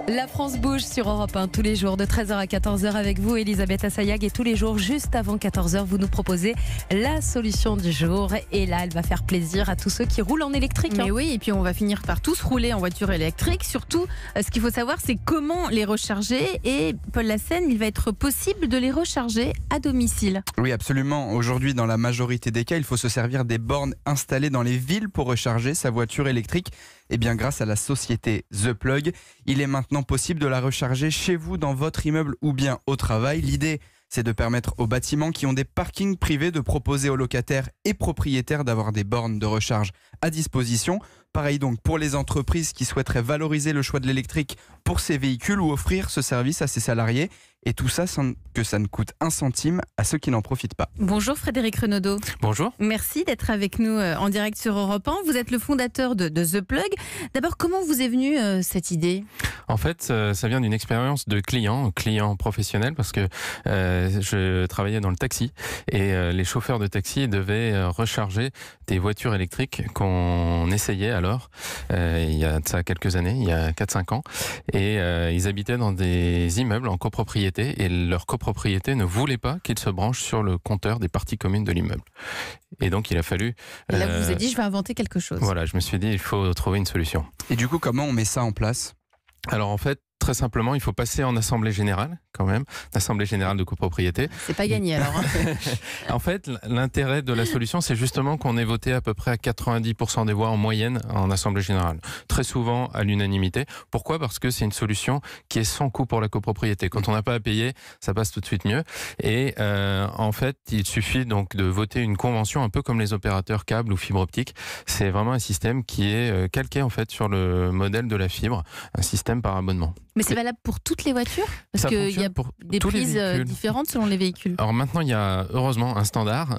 La France bouge sur Europe 1 tous les jours de 13h à 14h avec vous, Elisabeth Assayag, et tous les jours juste avant 14h vous nous proposez la solution du jour, et là elle va faire plaisir à tous ceux qui roulent en électrique. Mais oui, et puis on va finir par tous rouler en voiture électrique. Surtout, ce qu'il faut savoir, c'est comment les recharger, et Paul Lassène, il va être possible de les recharger à domicile. Oui, absolument. Aujourd'hui, dans la majorité des cas, il faut se servir des bornes installées dans les villes pour recharger sa voiture électrique. Et bien, grâce à la société The Plug, il est maintenant possible de la recharger chez vous, dans votre immeuble ou bien au travail. L'idée, c'est de permettre aux bâtiments qui ont des parkings privés de proposer aux locataires et propriétaires d'avoir des bornes de recharge à disposition. Pareil donc pour les entreprises qui souhaiteraient valoriser le choix de l'électrique pour ces véhicules ou offrir ce service à ses salariés. Et tout ça sans que ça ne coûte un centime à ceux qui n'en profitent pas. Bonjour Frédéric Renaudot. Bonjour. Merci d'être avec nous en direct sur Europe 1. Vous êtes le fondateur de The Plug. D'abord, comment vous est venue cette idée ? En fait, ça vient d'une expérience de client professionnel, parce que je travaillais dans le taxi et les chauffeurs de taxi devaient recharger des voitures électriques qu'on essayait alors, il y a de ça quelques années, il y a 4-5 ans, et ils habitaient dans des immeubles en copropriété et leur copropriété ne voulait pas qu'ils se branchent sur le compteur des parties communes de l'immeuble. Et donc il a fallu... Et là vous vous êtes dit, je vais inventer quelque chose. Voilà, je me suis dit, il faut trouver une solution. Et du coup, comment on met ça en place ? Alors en fait, très simplement, il faut passer en assemblée générale, quand même, l'assemblée générale de copropriété. C'est pas gagné alors. En fait, l'intérêt de la solution, c'est justement qu'on ait voté à peu près à 90% des voix en moyenne en assemblée générale. Très souvent à l'unanimité. Pourquoi ? Parce que c'est une solution qui est sans coût pour la copropriété. Quand on n'a pas à payer, ça passe tout de suite mieux. Et en fait, il suffit donc de voter une convention, un peu comme les opérateurs câbles ou fibre optique. C'est vraiment un système qui est calqué en fait sur le modèle de la fibre, un système par abonnement. Mais c'est valable pour toutes les voitures ? Parce qu'il y a des prises différentes selon les véhicules. Alors maintenant, il y a heureusement un standard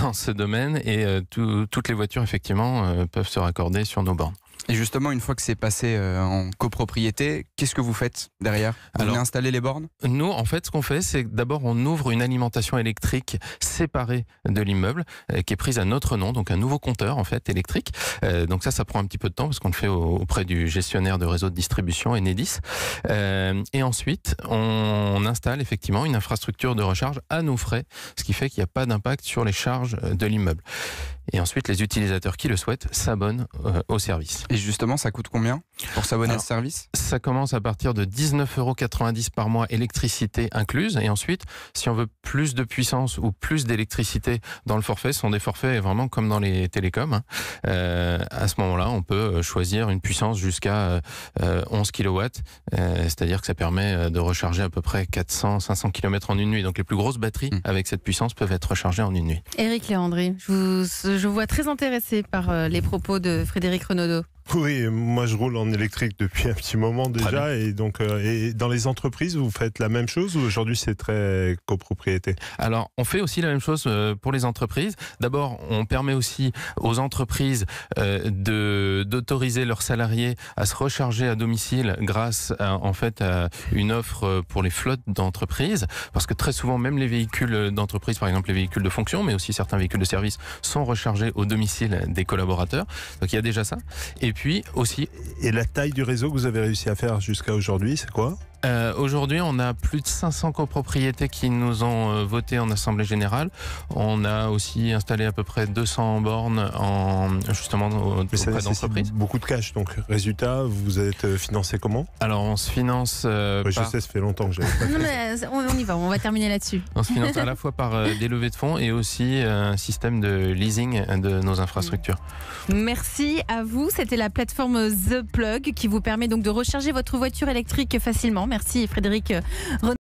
dans ce domaine, et toutes les voitures effectivement peuvent se raccorder sur nos bornes. Et justement, une fois que c'est passé en copropriété, qu'est-ce que vous faites derrière ? Vous venez installer les bornes ? Nous, en fait, ce qu'on fait, c'est que d'abord, on ouvre une alimentation électrique séparée de l'immeuble, qui est prise à notre nom, donc un nouveau compteur, en fait, électrique. Donc ça prend un petit peu de temps, parce qu'on le fait auprès du gestionnaire de réseau de distribution, Enedis. Et ensuite, on installe effectivement une infrastructure de recharge à nos frais, ce qui fait qu'il n'y a pas d'impact sur les charges de l'immeuble. Et ensuite, les utilisateurs qui le souhaitent s'abonnent au service. Et justement, ça coûte combien pour s'abonner à ce service ? Ça commence à partir de 19,90 € par mois, électricité incluse. Et ensuite, si on veut plus de puissance ou plus d'électricité dans le forfait, ce sont des forfaits vraiment comme dans les télécoms. À ce moment-là, on peut choisir une puissance jusqu'à 11 kW. C'est-à-dire que ça permet de recharger à peu près 400-500 km en une nuit. Donc les plus grosses batteries avec cette puissance peuvent être rechargées en une nuit. Éric Léandri, je vous vois très intéressé par les propos de Frédéric Renaudot. Oui, moi je roule en électrique depuis un petit moment déjà, et donc et dans les entreprises vous faites la même chose, ou aujourd'hui c'est très copropriété ? Alors on fait aussi la même chose pour les entreprises. D'abord, on permet aussi aux entreprises d'autoriser leurs salariés à se recharger à domicile grâce à une offre pour les flottes d'entreprises, parce que très souvent même les véhicules d'entreprise, par exemple les véhicules de fonction, mais aussi certains véhicules de service, sont rechargés au domicile des collaborateurs. Donc il y a déjà ça. Et puis aussi... Et la taille du réseau que vous avez réussi à faire jusqu'à aujourd'hui, c'est quoi ? Aujourd'hui, on a plus de 500 copropriétés qui nous ont voté en assemblée générale. On a aussi installé à peu près 200 bornes justement auprès d'entreprises. Beaucoup de cash, donc résultat, vous êtes financé comment ? Alors on se finance Je sais, ça fait longtemps que j'avais pas fait. Non, mais on y va, on va terminer là-dessus. On se finance à la fois par des levées de fonds et aussi un système de leasing de nos infrastructures. Merci à vous. C'était la plateforme The Plug qui vous permet donc de recharger votre voiture électrique facilement. Merci Frédéric Renaudot.